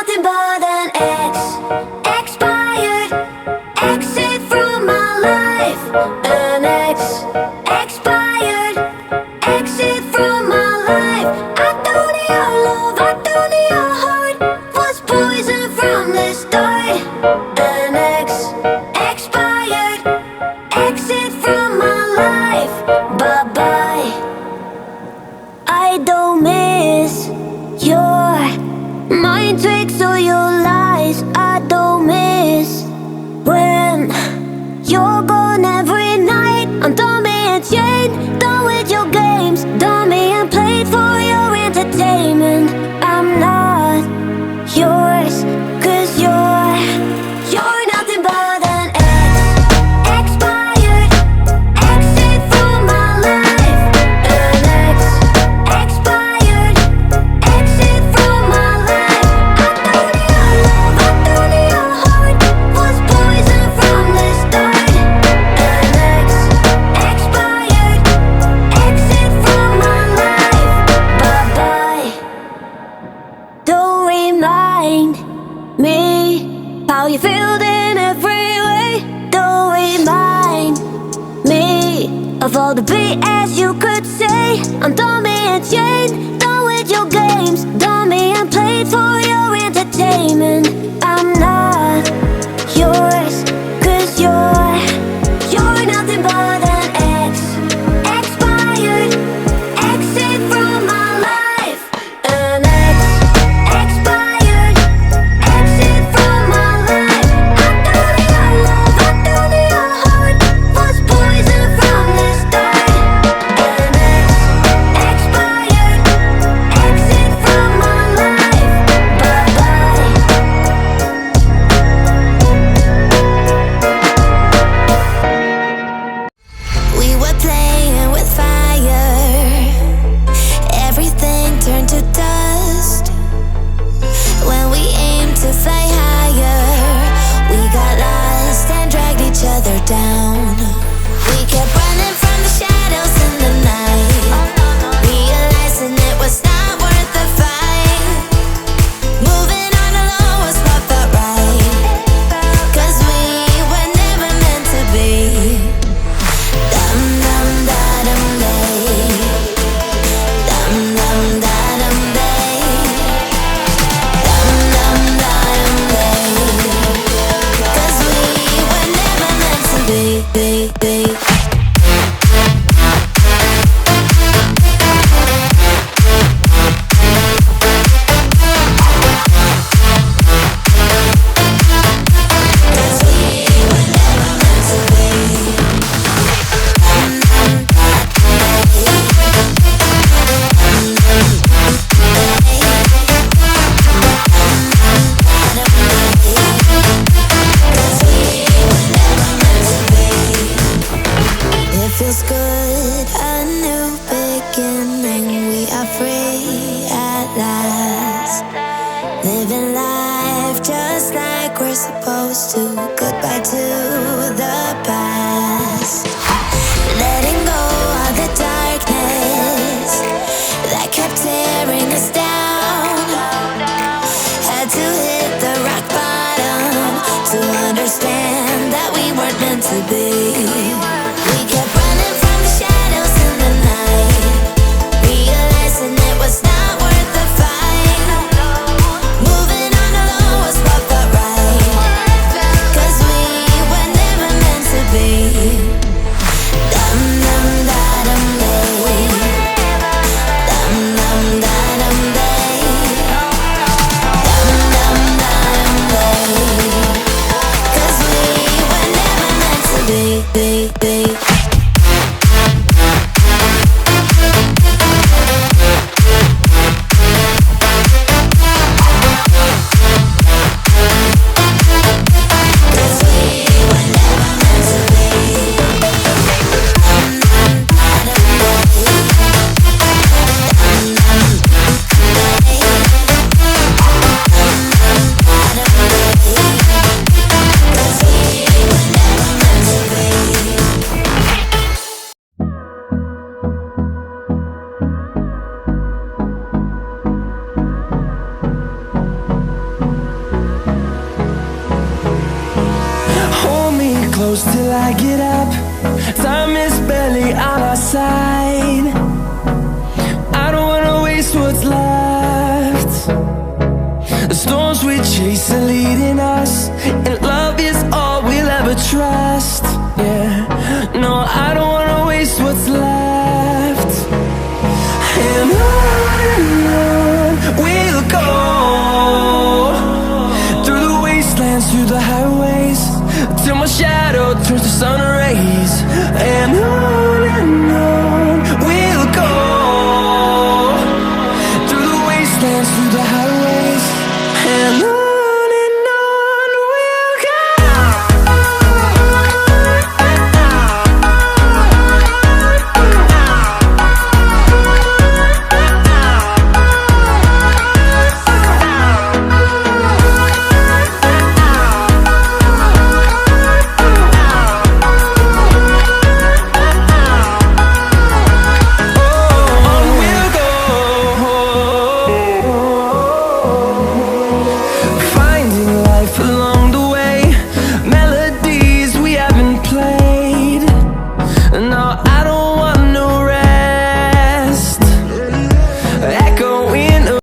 nothing but an expired exit from my life. An expired exit from my life. I don't need your love, I don't need your heart. Was poison from the start. An expired exit from my life. Bye bye. I don't miss your mind tricks or your lies. I don't miss when you're gone every night. I'm done being chained, done with your games, done being played for your entertainment. I'm not yours, 'cause you're nothing but an expired exit from my life. An expired exit from my life. I don't need your love, I don't need your heart. Was poison from the start. An expired exit from my life. Bye bye. Don't remind me how you feel in every way. Don't remind me of all the BS you could say. I'm done being chained, done with your games, done being played for your entertainment. I'm not yours, 'cause you're nothing but an expired exit from my life. An expired exit from my life. I don't need your love, I don't need your heart. Was poison from the start. An expired exit from my life. Bye bye. We were playing with fire. Everything turned to dust. When we aimed to fly higher, we got lost and dragged each other down. We kept running from the shadows in the night, realizing it was not worth the fight. Moving on alone was what felt right, 'cause we were never meant to be. Dum dum da dum day. Dum dum da dum day. Dum dum da dum day. 'Cause we were never meant to be. It feels good, a new beginning. We are free at last, living life just like we're supposed to. Goodbye to the past, letting go of the darkness that kept tearing us down. Had to hit the rock bottom to understand that we weren't meant to be. We kept running from the shadows in the night, realizing it was not worth the fight. Moving on alone was what felt right, 'cause close till I get up. Time is barely on our side. I don't wanna waste what's left. The storms we chase are leading us, and love is all we'll ever trust. Yeah, no, I don't wanna waste what's left. And on we'll go, through the wastelands, through the highways, till my shadow turns to sun rays. And on we'll go, through the wastelands, through the highways.